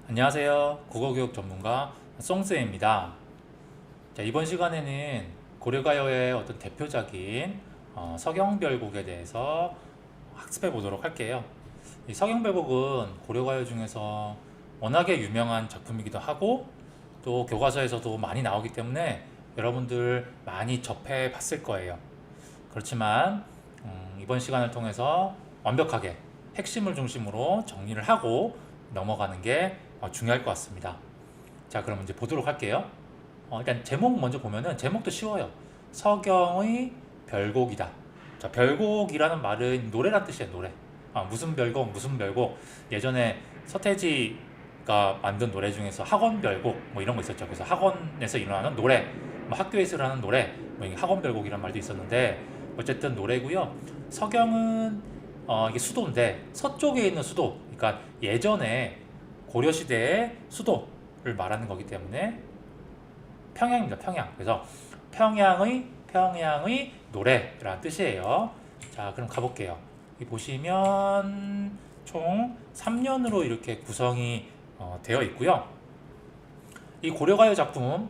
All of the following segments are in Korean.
안녕하세요. 국어교육 전문가 송쌤입니다. 자, 이번 시간에는 고려가요의 어떤 대표작인 서경별곡에 대해서 학습해 보도록 할게요. 이 서경별곡은 고려가요 중에서 워낙에 유명한 작품이기도 하고 또 교과서에서도 많이 나오기 때문에 여러분들 많이 접해 봤을 거예요. 그렇지만 이번 시간을 통해서 완벽하게 핵심을 중심으로 정리를 하고 넘어가는 게 중요할 것 같습니다. 자, 그럼 이제 보도록 할게요. 일단 제목 먼저 보면은 제목도 쉬워요. 서경의 별곡이다. 자, 별곡이라는 말은 노래란 뜻이에요. 노래. 무슨 별곡, 무슨 별곡. 예전에 서태지가 만든 노래 중에서 학원 별곡 뭐 이런 거 있었죠. 그래서 학원에서 일어나는 노래, 뭐 학교에서 일어나는 노래, 뭐 학원 별곡이란 말도 있었는데 어쨌든 노래고요. 서경은 이게 수도인데 서쪽에 있는 수도. 그러니까 예전에 고려시대의 수도를 말하는 거기 때문에 평양입니다. 평양. 그래서 평양의 노래라는 뜻이에요. 자, 그럼 가볼게요. 여기 보시면 총 3년으로 이렇게 구성이 되어 있고요. 이 고려가요 작품,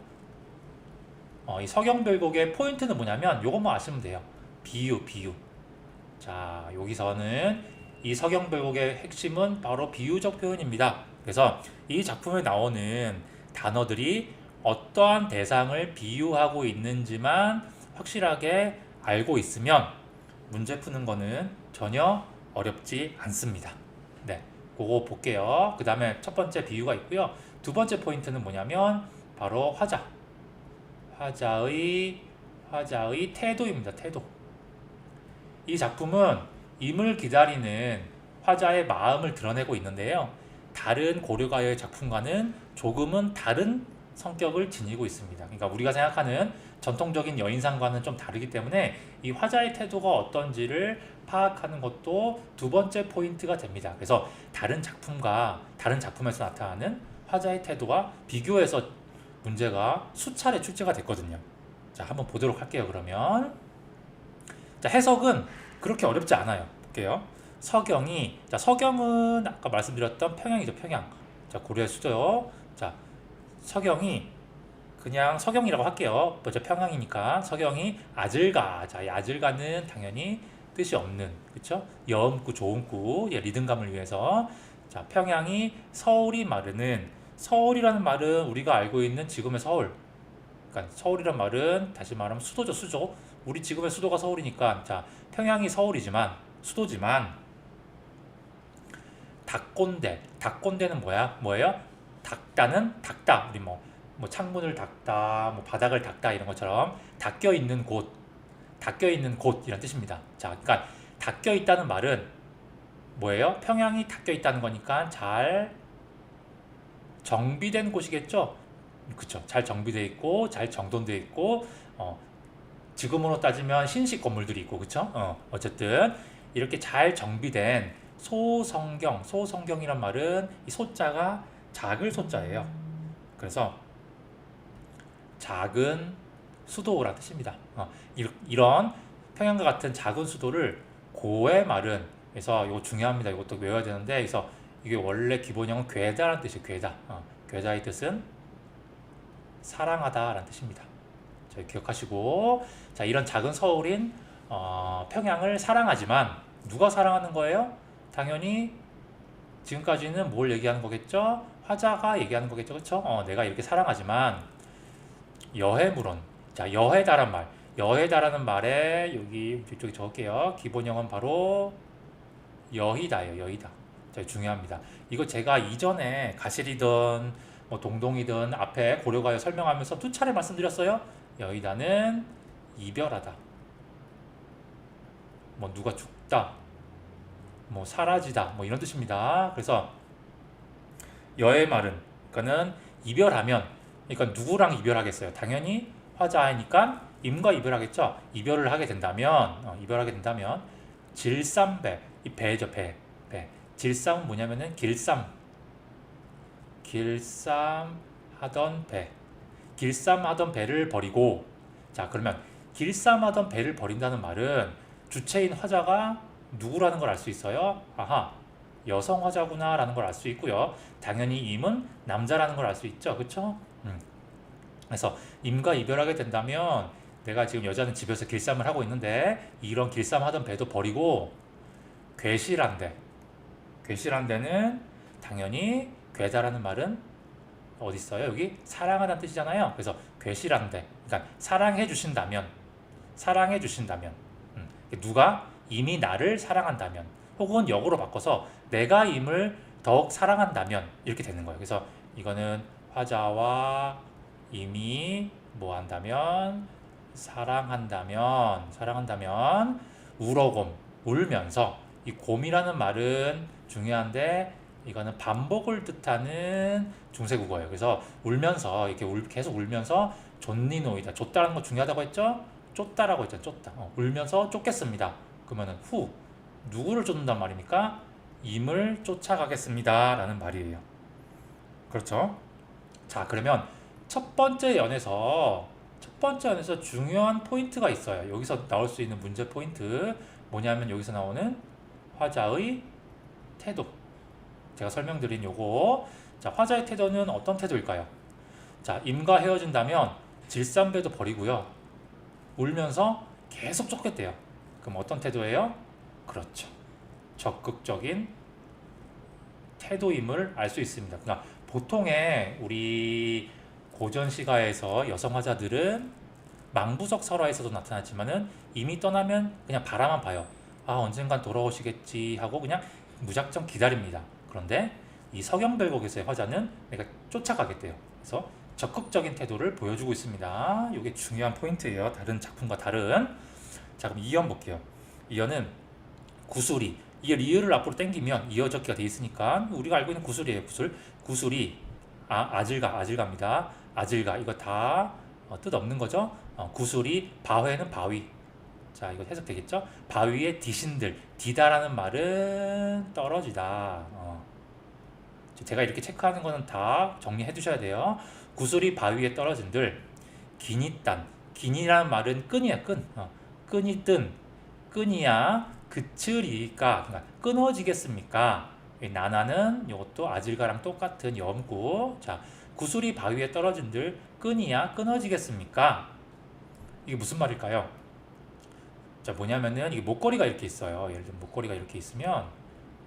이 서경별곡의 포인트는 뭐냐면 요것만 아시면 돼요. 비유, 비유. 자, 여기서는 이 서경별곡의 핵심은 바로 비유적 표현입니다. 그래서 이 작품에 나오는 단어들이 어떠한 대상을 비유하고 있는지만 확실하게 알고 있으면 문제 푸는 거는 전혀 어렵지 않습니다. 네, 그거 볼게요. 그 다음에 첫 번째 비유가 있고요. 두 번째 포인트는 뭐냐면 바로 화자. 화자의 태도입니다. 태도. 이 작품은 임을 기다리는 화자의 마음을 드러내고 있는데요. 다른 고려가요의 작품과는 조금은 다른 성격을 지니고 있습니다. 그러니까 우리가 생각하는 전통적인 여인상과는 좀 다르기 때문에 이 화자의 태도가 어떤지를 파악하는 것도 두 번째 포인트가 됩니다. 그래서 다른 작품에서 나타나는 화자의 태도와 비교해서 문제가 수차례 출제가 됐거든요. 자, 한번 보도록 할게요. 그러면 자, 해석은 그렇게 어렵지 않아요. 볼게요. 서경은 아까 말씀드렸던 평양이죠. 평양. 자, 고려의 수도요. 자, 서경이 그냥 서경이라고 할게요. 먼저 평양이니까 서경이 아질가. 자, 이 아질가는 당연히 뜻이 없는, 그쵸? 여음구, 조음구, 리듬감을 위해서. 자, 평양이 서울이 마르는. 서울이라는 말은 우리가 알고 있는 지금의 서울. 그러니까 서울이란 말은 다시 말하면 수도죠, 수도. 우리 지금의 수도가 서울이니까 자, 평양이 서울이지만 수도지만 닭꼰대는 뭐예요? 닦다. 우리 뭐 창문을 닦다, 뭐 바닥을 닦다 이런 것처럼 닦여 있는 곳이란 뜻입니다. 자, 그러니까 닦여 있다는 말은 뭐예요? 평양이 닦여 있다는 거니까 잘 정비된 곳이겠죠? 그쵸? 잘 정비되어 있고 잘 정돈되어 있고 지금으로 따지면 신식 건물들이 있고, 그쵸? 어쨌든 이렇게 잘 정비된 소성경이란 말은 이 소자가 작을 소자예요. 그래서 작은 수도란 뜻입니다. 이런 평양과 같은 작은 수도를 고의 말은, 그래서 이거 중요합니다. 이것도 외워야 되는데, 그래서 이게 원래 기본형은 괴다라는 뜻이에요. 괴다. 괴다의 뜻은 사랑하다라는 뜻입니다. 자, 기억하시고, 자, 이런 작은 서울인 평양을 사랑하지만 누가 사랑하는 거예요? 당연히 지금까지는 뭘 얘기하는 거겠죠? 화자가 얘기하는 거겠죠, 그렇죠? 내가 이렇게 사랑하지만 여해물론, 자, 여해다라는 말에 여기 뒤쪽에 적을게요. 기본형은 바로 여희다예요. 여희다. 자, 중요합니다. 이거 제가 이전에 가실이든 뭐 동동이든 앞에 고려가요 설명하면서 두 차례 말씀드렸어요. 여의다는 이별하다, 뭐 누가 죽다, 뭐 사라지다, 뭐 이런 뜻입니다. 그래서 여의 말은, 그러니까는 이별하면, 그러니까 누구랑 이별하겠어요? 당연히 화자이니까 임과 이별하겠죠. 이별을 하게 된다면 질삼배, 이 배죠. 배. 질삼은 뭐냐면은 길쌈하던 배를 버리고. 자, 그러면 길쌈하던 배를 버린다는 말은 주체인 화자가 누구라는 걸 알 수 있어요. 아하, 여성 화자구나 라는 걸 알 수 있고요. 당연히 임은 남자라는 걸 알 수 있죠. 그쵸? 그래서 임과 이별하게 된다면 내가 지금 여자는 집에서 길쌈을 하고 있는데 이런 길쌈 하던 배도 버리고 괴실한데, 괴실한데는 당연히 괴다라는 말은 어디 있어요? 여기 사랑하다는 뜻이잖아요. 그래서 괴실한데, 그러니까 사랑해 주신다면, 사랑해 주신다면, 누가 임이 나를 사랑한다면, 혹은 역으로 바꿔서 내가 임을 더욱 사랑한다면 이렇게 되는 거예요. 그래서 이거는 화자와 임이 뭐 한다면, 사랑한다면 우러곰, 울면서. 이 곰이라는 말은 중요한데 이거는 반복을 뜻하는 중세국어예요. 그래서 울면서 이렇게 계속 울면서 존니노이다. 쫓다라는 거 중요하다고 했죠? 쫓다라고 했죠. 쫓다. 울면서 쫓겠습니다. 그러면은 후 누구를 쫓는단 말입니까? 임을 쫓아가겠습니다. 라는 말이에요. 그렇죠? 자, 그러면 첫 번째 연에서 중요한 포인트가 있어요. 여기서 나올 수 있는 문제 포인트 뭐냐면 여기서 나오는 화자의 태도. 제가 설명드린 요거. 자, 화자의 태도는 어떤 태도일까요? 자, 임과 헤어진다면 질산배도 버리고요. 울면서 계속 쫓겠대요. 그럼 어떤 태도예요? 그렇죠. 적극적인 태도임을 알 수 있습니다. 그러니까 보통의 우리 고전 시가에서 여성 화자들은 망부적 설화에서도 나타났지만은 이미 떠나면 그냥 바라만 봐요. 아, 언젠간 돌아오시겠지 하고 그냥 무작정 기다립니다. 그런데 이 서경별곡에서의 화자는 내가 쫓아가겠대요. 그래서 적극적인 태도를 보여주고 있습니다. 이게 중요한 포인트예요. 다른 작품과 다른. 자, 그럼 2연 볼게요. 2연은 구술이. 이 리을을 앞으로 당기면 이어적기가 돼 있으니까 우리가 알고 있는 구술이에요. 구술이 아질가입니다. 아질가 이거 다 뜻 없는 거죠. 구술이 바회는 바위. 자, 이거 해석되겠죠? 바위의 디신들. 디다라는 말은 떨어지다. 제가 이렇게 체크하는 거는 다 정리해 두셔야 돼요. 구슬이 바위에 떨어진들. 기니딴. 기니라는 말은 끈이야, 끈. 끈이 뜬. 끈이야 그치리까. 그러니까 끊어지겠습니까? 나나는 이것도 아질가랑 똑같은 염구. 자, 구슬이 바위에 떨어진들 끈이야 끊어지겠습니까? 이게 무슨 말일까요? 자, 뭐냐면은 이게 목걸이가 이렇게 있어요. 예를 들면 목걸이가 이렇게 있으면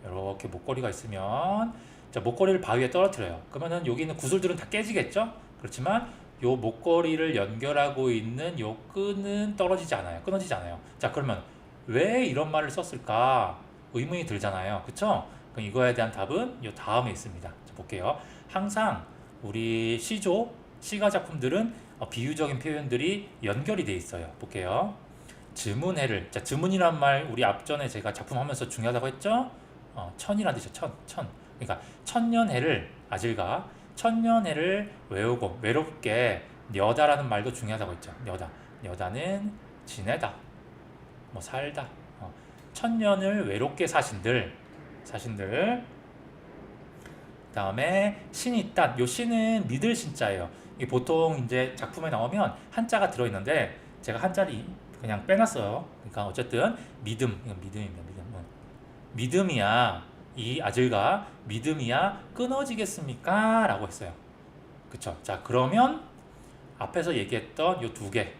이렇게 목걸이가 있으면 자, 목걸이를 바위에 떨어뜨려요. 그러면은 여기 있는 구슬들은 다 깨지겠죠? 그렇지만 요 목걸이를 연결하고 있는 요 끈은 떨어지지 않아요. 끊어지지 않아요. 자, 그러면 왜 이런 말을 썼을까? 의문이 들잖아요. 그쵸? 그럼 이거에 대한 답은 요 다음에 있습니다. 자, 볼게요. 항상 우리 시가 작품들은 비유적인 표현들이 연결이 돼 있어요. 볼게요. 즈문해를. 자, 즈문이란 말 우리 앞전에 제가 작품하면서 중요하다고 했죠? 천이란 뜻이죠. 천. 그러니까 천년해를 아질가 천년해를 외우고 외롭게 녀다라는 말도 중요하다고 했죠. 녀다는 지내다, 뭐 살다. 천년을 외롭게 사신들. 그다음에 신이 딴. 요 신은 믿을 신자예요. 이게 보통 이제 작품에 나오면 한자가 들어 있는데 제가 한자를 그냥 빼놨어요. 그러니까 어쨌든 믿음입니다. 믿음이야. 이 아질가 믿음이야 끊어지겠습니까? 라고 했어요. 그쵸? 자, 그러면 앞에서 얘기했던 요 두 개,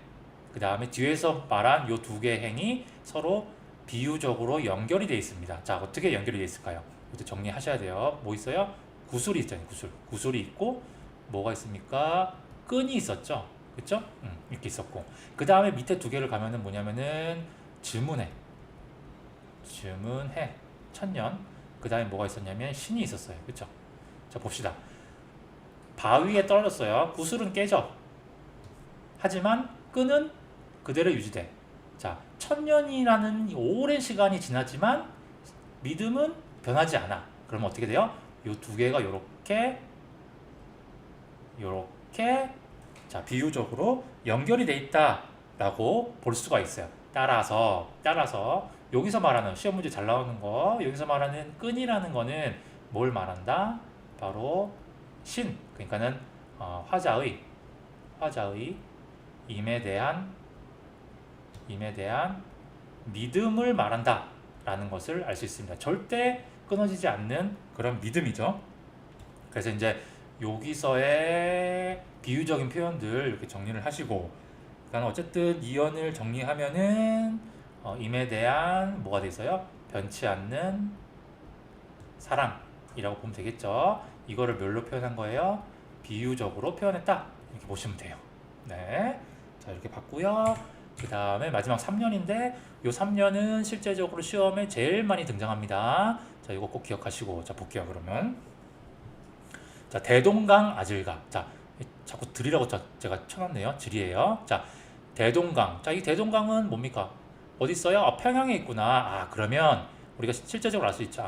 그 다음에 뒤에서 말한 요 두 개 행이 서로 비유적으로 연결이 되어 있습니다. 자, 어떻게 연결이 되어 있을까요? 이것도 정리하셔야 돼요. 뭐 있어요? 구술이 있잖아요. 구술이 있고 뭐가 있습니까? 끈이 있었죠. 그쵸? 이렇게 있었고 그 다음에 밑에 두 개를 가면은 뭐냐면은 즈문해 천년. 그 다음에 뭐가 있었냐면 신이 있었어요. 그쵸? 자, 봅시다. 바위에 떨어졌어요. 구슬은 깨져. 하지만 끈은 그대로 유지돼. 자, 천년이라는 오랜 시간이 지나지만 믿음은 변하지 않아. 그러면 어떻게 돼요? 요 두 개가 요렇게 자, 비유적으로 연결이 돼 있다라고 볼 수가 있어요. 따라서 여기서 말하는 시험 문제 잘 나오는 거 여기서 말하는 끈이라는 거는 뭘 말한다? 바로 신. 그러니까는 화자의 임에 대한 믿음을 말한다 라는 것을 알 수 있습니다. 절대 끊어지지 않는 그런 믿음이죠. 그래서 이제 여기서의 비유적인 표현들 이렇게 정리를 하시고, 그러니까 어쨌든 이언을 정리하면은 임에 대한 뭐가 돼 있어요? 변치 않는 사랑이라고 보면 되겠죠. 이거를 뭘로 표현한 거예요? 비유적으로 표현했다, 이렇게 보시면 돼요. 네, 자 이렇게 봤고요. 그 다음에 마지막 3년인데 이 3년은 실제적으로 시험에 제일 많이 등장합니다. 자 이거 꼭 기억하시고, 자 볼게요. 그러면 자 대동강 아질가, 자 자꾸 들이라고 제가 쳐놨네요. 질이에요. 자 대동강, 자 이 대동강은 뭡니까? 어디 있어요? 평양에 있구나. 그러면 우리가 실제적으로 알 수 있죠.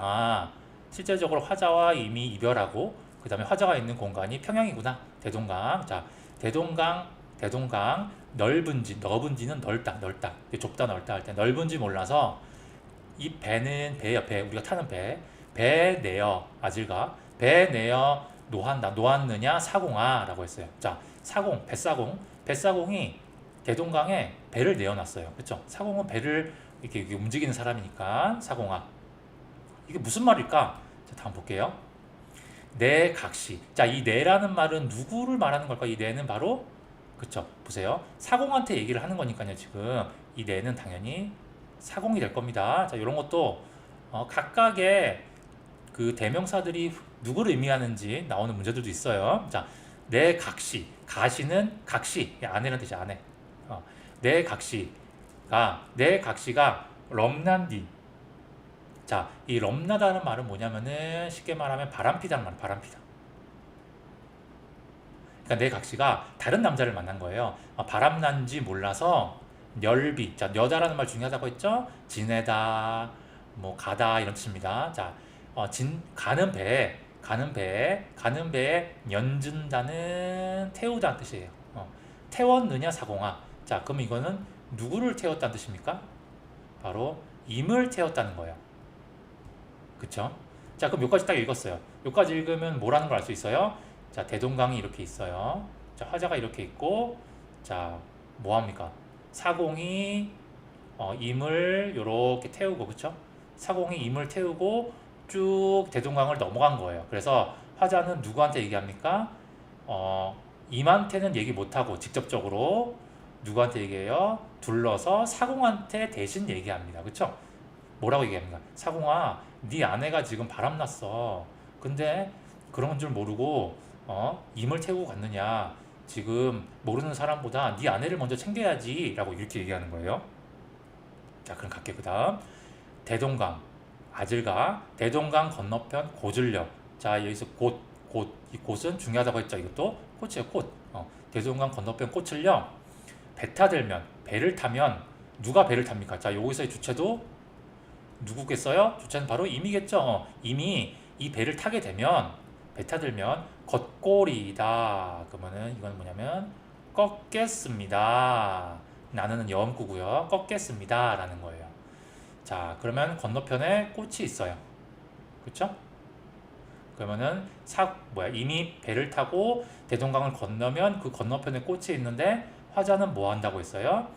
실제적으로 화자와 이미 이별하고 그 다음에 화자가 있는 공간이 평양이구나. 대동강. 자 대동강 넓은지, 넓은지는 넓다, 좁다, 넓다 할 때 넓은지 몰라서 이 배는 배 옆에 우리가 타는 배 내어 아질가, 배 내어 노한다, 노았느냐 사공아라고 했어요. 자 사공, 뱃사공이 대동강에 배를 내어놨어요. 그렇죠? 사공은 배를 이렇게 움직이는 사람이니까 사공아. 이게 무슨 말일까? 자 다음 볼게요. 내 각시. 자 이 내라는 말은 누구를 말하는 걸까? 이 내는 바로, 그쵸? 보세요. 사공한테 얘기를 하는 거니까요. 지금 이 내는 당연히 사공이 될 겁니다. 자, 이런 것도 각각의 그 대명사들이 누구를 의미하는지 나오는 문제들도 있어요. 자, 내 각시. 가시는 각시. 아내라는 뜻이 아내. 내 각시가 럼난디. 자, 이 럼나다는 말은 뭐냐면은 쉽게 말하면 바람피다는 말, 바람피다. 그러니까 내 각시가 다른 남자를 만난 거예요. 바람난지 몰라서 멸비. 자, 여자라는 말 중요하다고 했죠? 지내다, 뭐 가다 이런 뜻입니다. 자, 가는 배에 연준다는 태우다는 뜻이에요. 태웠느냐 사공아. 자, 그럼 이거는 누구를 태웠다는 뜻입니까? 바로 임을 태웠다는 거예요. 그쵸? 자, 그럼 여기까지 딱 읽었어요. 여기까지 읽으면 뭐라는 걸 알 수 있어요? 자, 대동강이 이렇게 있어요. 자, 화자가 이렇게 있고, 자, 뭐합니까? 사공이 임을 이렇게 태우고, 그쵸? 사공이 임을 태우고 쭉 대동강을 넘어간 거예요. 그래서 화자는 누구한테 얘기합니까? 임한테는 얘기 못하고 직접적으로 누구한테 얘기해요? 둘러서 사공한테 대신 얘기합니다. 그쵸? 뭐라고 얘기합니까? 사공아, 네 아내가 지금 바람났어. 근데 그런 줄 모르고 임을 태우고 갔느냐. 지금 모르는 사람보다 네 아내를 먼저 챙겨야지 라고 이렇게 얘기하는 거예요. 자, 그럼 갈게요. 그 다음 대동강 아질가, 대동강 건너편 고질녘. 자, 여기서 이 곳은 중요하다고 했죠. 이것도 꽃이에요. 꽃. 대동강 건너편 꽃을요, 배를 타면 누가 배를 탑니까? 자, 여기서의 주체도 누구겠어요? 주체는 바로 임이겠죠. 임이 이 배를 타게 되면, 배 타들면 겉골이다. 그러면은 이건 뭐냐면 꺾겠습니다. 나는 여음구고요. 꺾겠습니다 라는 거예요. 자, 그러면 건너편에 꽃이 있어요. 그쵸? 그러면은 이미 배를 타고 대동강을 건너면 그 건너편에 꽃이 있는데 화자는 뭐 한다고 했어요?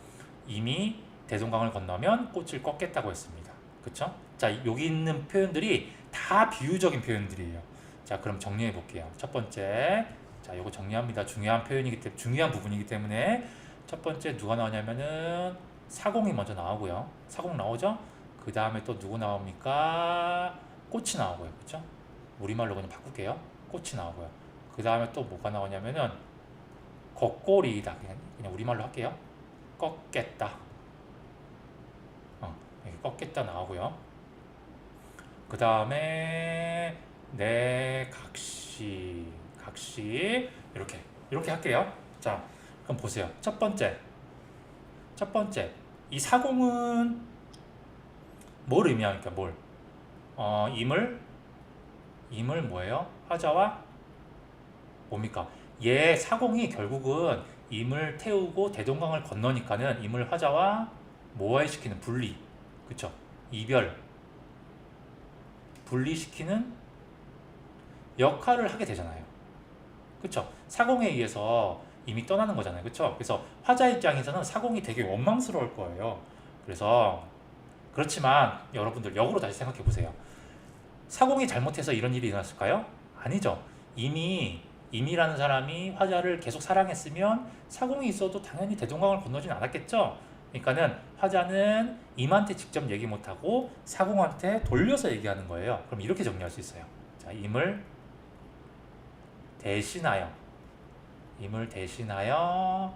이미 대동강을 건너면 꽃을 꺾겠다고 했습니다. 그쵸? 자, 여기 있는 표현들이 다 비유적인 표현들이에요. 자, 그럼 정리해 볼게요. 첫 번째, 자, 요거 정리합니다. 중요한 부분이기 때문에 첫 번째 누가 나오냐면은 사공이 먼저 나오고요. 사공 나오죠? 그 다음에 또 누구 나옵니까? 꽃이 나오고요. 그쵸? 우리말로 그냥 바꿀게요. 꽃이 나오고요. 그 다음에 또 뭐가 나오냐면은 겉골이다. 그냥 우리말로 할게요. 꺾겠다. 이렇게 꺾겠다 나오고요. 그 다음에 내 각시 이렇게 할게요. 자, 그럼 보세요. 첫 번째 이 사공은 뭘 의미합니까? 임을 뭐예요? 화자와 뭡니까? 사공이 결국은 임을 태우고 대동강을 건너니까는 임을 화자와 모아시키는 분리, 그쵸? 분리시키는 역할을 하게 되잖아요. 그쵸? 사공에 의해서 이미 떠나는 거잖아요. 그쵸? 그래서 화자 입장에서는 사공이 되게 원망스러울 거예요. 그렇지만 여러분들 역으로 다시 생각해 보세요. 사공이 잘못해서 이런 일이 일어났을까요? 아니죠. 임이라는 사람이 화자를 계속 사랑했으면 사공이 있어도 당연히 대동강을 건너진 않았겠죠. 그러니까는 화자는 임한테 직접 얘기 못하고 사공한테 돌려서 얘기하는 거예요. 그럼 이렇게 정리할 수 있어요. 자, 임을 대신하여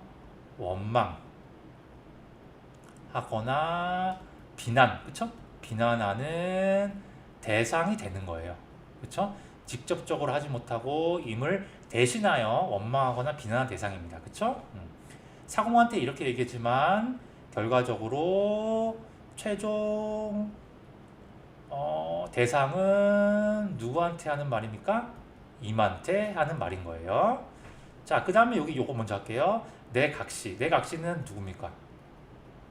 원망하거나 비난, 그쵸? 비난하는 대상이 되는 거예요. 그쵸? 직접적으로 하지 못하고 임을 대신하여 원망하거나 비난한 대상입니다. 그쵸? 사공한테 이렇게 얘기했지만 결과적으로 최종 대상은 누구한테 하는 말입니까? 임한테 하는 말인 거예요. 자, 그 다음에 여기 요거 먼저 할게요. 내 각시는 누굽니까?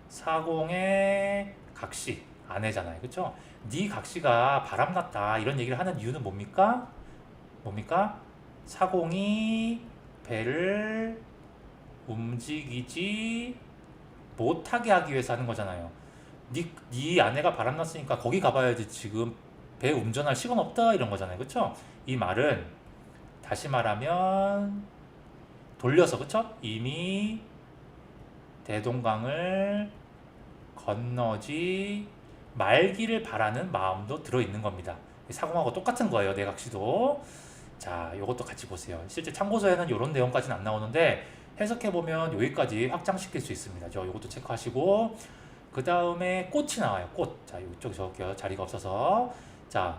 사공의 각시, 아내잖아요. 그쵸? 네 각시가 바람났다 이런 얘기를 하는 이유는 뭡니까? 사공이 배를 움직이지 못하게 하기 위해서 하는 거잖아요. 네 아내가 바람났으니까 거기 가봐야지 지금 배 운전할 시간 없다 이런 거잖아요. 그쵸? 이 말은 다시 말하면 돌려서, 그쵸? 이미 대동강을 건너지 말기를 바라는 마음도 들어있는 겁니다. 사공하고 똑같은 거예요. 내각시도. 자, 요것도 같이 보세요. 실제 참고서에는 이런 내용까지는 안 나오는데 해석해보면 여기까지 확장시킬 수 있습니다. 요것도 체크하시고 그 다음에 꽃이 나와요. 꽃. 자, 이쪽에 적을게요. 자리가 없어서. 자,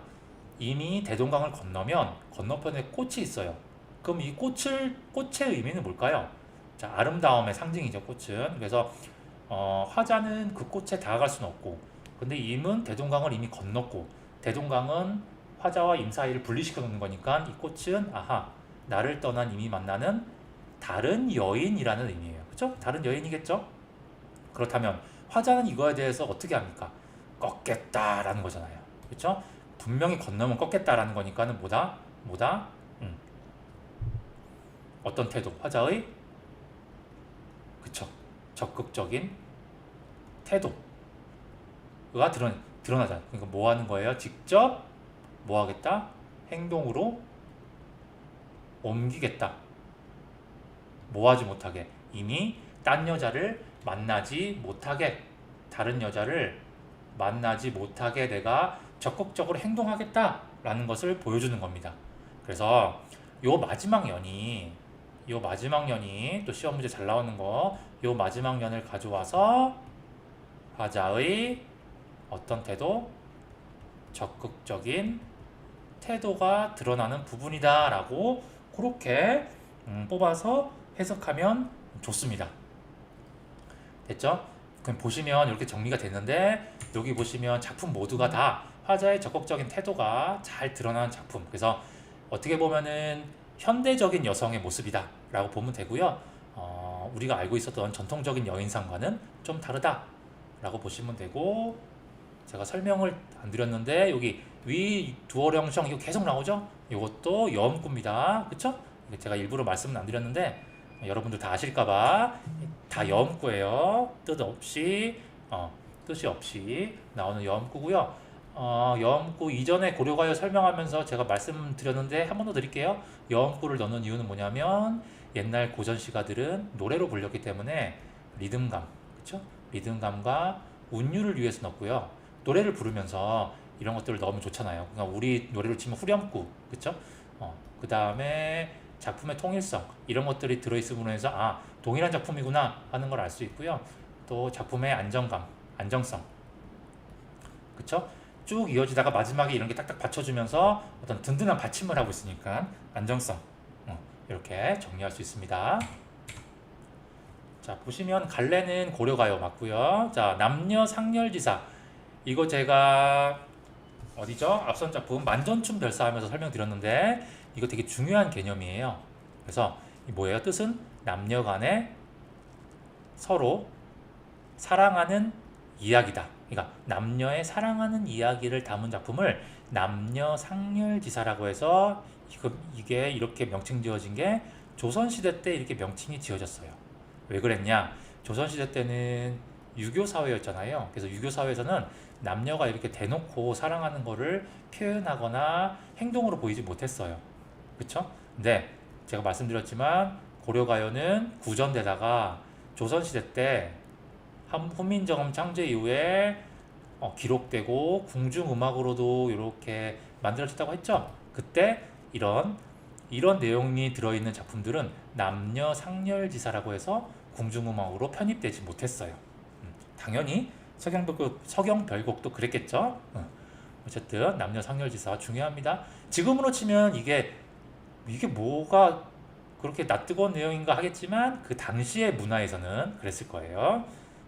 이미 대동강을 건너면 건너편에 꽃이 있어요. 그럼 이 꽃의 의미는 뭘까요? 자, 아름다움의 상징이죠. 꽃은. 그래서 화자는 그 꽃에 다가갈 수는 없고, 근데 임은 대동강을 이미 건넜고, 대동강은 화자와 임 사이를 분리시켜 놓는 거니까 이 꽃은 나를 떠난 임이 만나는 다른 여인이라는 의미예요. 그렇죠? 다른 여인이겠죠? 그렇다면 화자는 이거에 대해서 어떻게 합니까? 꺾겠다라는 거잖아요. 그렇죠? 분명히 건너면 꺾겠다라는 거니까는 뭐다? 어떤 태도? 화자의 그쵸? 적극적인 태도가 드러나잖아요. 그러니까 뭐 하는 거예요? 직접 뭐 하겠다? 행동으로 옮기겠다. 뭐 하지 못하게? 이미 딴 여자를 만나지 못하게, 다른 여자를 만나지 못하게 내가 적극적으로 행동하겠다라는 것을 보여주는 겁니다. 그래서 요 마지막 연이 또 시험 문제 잘 나오는 거, 요 마지막 연을 가져와서 화자의 어떤 태도? 적극적인 태도가 드러나는 부분이다 라고 그렇게 뽑아서 해석하면 좋습니다. 됐죠? 그럼 보시면 이렇게 정리가 됐는데 여기 보시면 작품 모두가 다 화자의 적극적인 태도가 잘 드러나는 작품. 그래서 어떻게 보면은 현대적인 여성의 모습이다 라고 보면 되고요. 우리가 알고 있었던 전통적인 여인상과는 좀 다르다 라고 보시면 되고, 제가 설명을 안 드렸는데 여기 위 두어령성 이거 계속 나오죠? 이것도 여음구입니다. 그쵸? 제가 일부러 말씀은 안 드렸는데 여러분들 다 아실까봐 다 여음구예요. 뜻이 없이 나오는 여음구고요. 여음구 이전에 고려가요 설명하면서 제가 말씀드렸는데 한 번 더 드릴게요. 여음구를 넣는 이유는 뭐냐면 옛날 고전 시가들은 노래로 불렸기 때문에 리듬감, 그쵸? 리듬감과 운율을 위해서 넣고요. 노래를 부르면서 이런 것들을 넣으면 좋잖아요. 그러니까 우리 노래를 치면 후렴구, 그쵸? 그 다음에 작품의 통일성 이런 것들이 들어있음으로 해서 동일한 작품이구나 하는 걸 알 수 있고요. 또 작품의 안정성, 그쵸? 쭉 이어지다가 마지막에 이런 게 딱딱 받쳐주면서 어떤 든든한 받침을 하고 있으니까 안정성, 이렇게 정리할 수 있습니다. 자, 보시면 갈래는 고려가요 맞고요. 자, 남녀 상렬지사 이거 제가 어디죠? 앞선 작품 만전춤 별사하면서 설명드렸는데 이거 되게 중요한 개념이에요. 그래서 뭐예요? 뜻은 남녀 간에 서로 사랑하는 이야기다. 그러니까 남녀의 사랑하는 이야기를 담은 작품을 남녀 상렬지사라고 해서 이게 이렇게 명칭 지어진 게 조선시대 때 이렇게 명칭이 지어졌어요. 왜 그랬냐? 조선시대 때는 유교 사회였잖아요. 그래서 유교 사회에서는 남녀가 이렇게 대놓고 사랑하는 거를 표현하거나 행동으로 보이지 못했어요. 그쵸? 근데 제가 말씀드렸지만 고려가요는 구전되다가 조선시대 때 훈민정음 창제 이후에 기록되고 궁중음악으로도 이렇게 만들어졌다고 했죠. 그때 이런 내용이 들어있는 작품들은 남녀 상렬지사라고 해서 궁중음악으로 편입되지 못했어요. 당연히 서경별곡도 그랬겠죠. 어쨌든 남녀 상렬지사 중요합니다. 지금으로 치면 이게 뭐가 그렇게 낯뜨거운 내용인가 하겠지만 그 당시의 문화에서는 그랬을 거예요.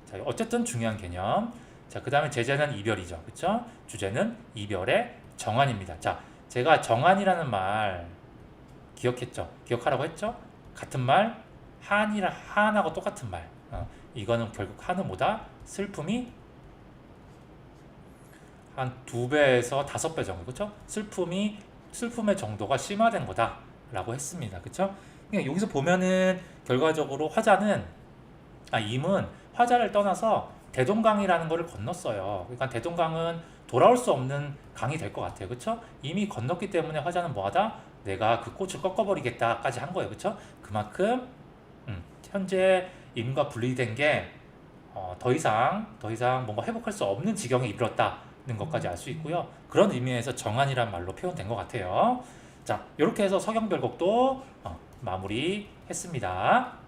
자, 어쨌든 중요한 개념. 자, 그 다음에 제재는 이별이죠. 그쵸? 주제는 이별의 정한입니다. 자, 제가 정한이라는 말 기억했죠? 기억하라고 했죠? 같은 말, 한하고 똑같은 말. 이거는 결국 한은 뭐다? 슬픔이 한 2배에서 5배 정도. 그쵸? 슬픔의 정도가 심화된 거다. 라고 했습니다. 그쵸? 그러니까 여기서 보면은 결과적으로 임은 화자를 떠나서 대동강이라는 거를 건넜어요. 그러니까 대동강은 돌아올 수 없는 강이 될 것 같아요. 그쵸? 이미 건넜기 때문에 화자는 뭐하다? 내가 그 꽃을 꺾어버리겠다까지 한 거예요. 그쵸? 그만큼 현재 임과 분리된 게 더 이상 뭔가 회복할 수 없는 지경에 이르렀다는 것까지 알 수 있고요. 그런 의미에서 정한이란 말로 표현된 것 같아요. 자, 이렇게 해서 서경별곡도 마무리했습니다.